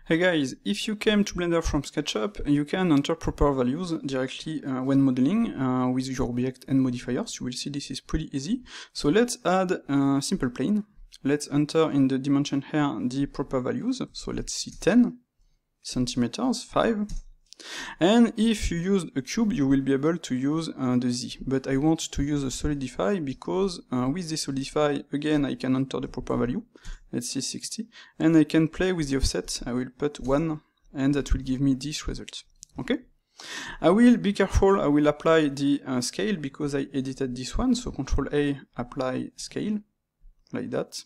Hey guys, if you came to Blender from SketchUp, you can enter proper values directly when modeling with your object and modifiers. You will see this is pretty easy. So let's add a simple plane. Let's enter in the dimension here the proper values. So let's see 10 centimeters, 5. And if you use a cube, you will be able to use the Z. But I want to use a solidify because with the solidify, again, I can enter the proper value. Let's see 60. And I can play with the offset. I will put 1, and that will give me this result. Okay? I will be careful, I will apply the scale because I edited this one. So Ctrl A, apply scale, like that.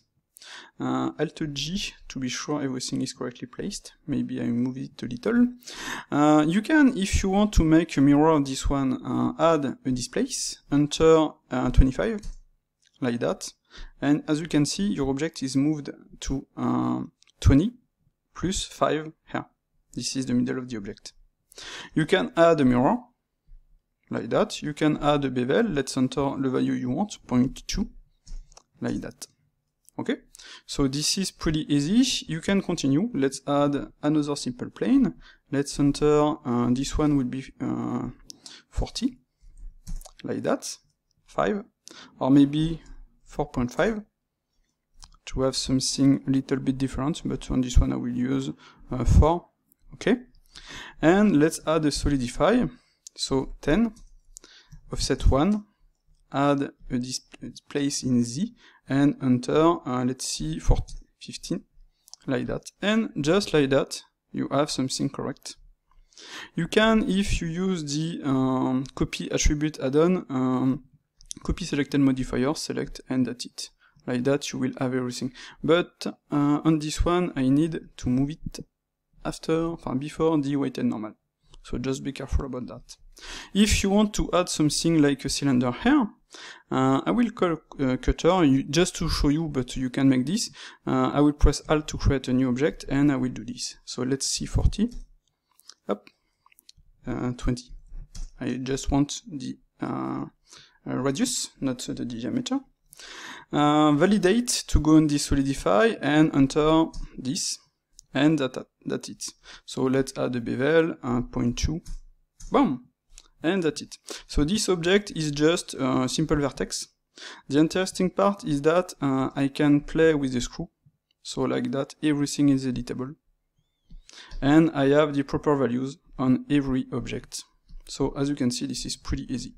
Alt G to be sure everything is correctly placed. Maybe I move it a little. You can, if you want to make a mirror of this one, add a displace, enter 25, like that. And as you can see, your object is moved to 20 plus 5 here. This is the middle of the object. You can add a mirror, like that. You can add a bevel. Let's enter the value you want, 0.2, like that. Okay, so this is pretty easy. You can continue. Let's add another simple plane. Let's enter, this one will be 40, like that, 5, or maybe 4.5, to have something a little bit different, but on this one I will use 4, okay. And let's add a solidify, so 10, offset 1, add a displace in Z, and enter, let's see, 15, like that. And just like that, you have something correct. You can, if you use the copy attribute add-on, copy selected modifier, select, and that's it. Like that, you will have everything. But on this one, I need to move it before the weighted normal. So just be careful about that. If you want to add something like a cylinder here, I will call cutter just to show you, but you can make this. I will press Alt to create a new object, and I will do this. So let's see 40, up, 20. I just want the radius, not the diameter. Validate to go on the solidify and enter this, and that's it. So let's add a bevel, 0.2, boom. And that's it. So this object is just a simple vertex. The interesting part is that I can play with the screw. So like that, everything is editable. And I have the proper values on every object. So as you can see, this is pretty easy.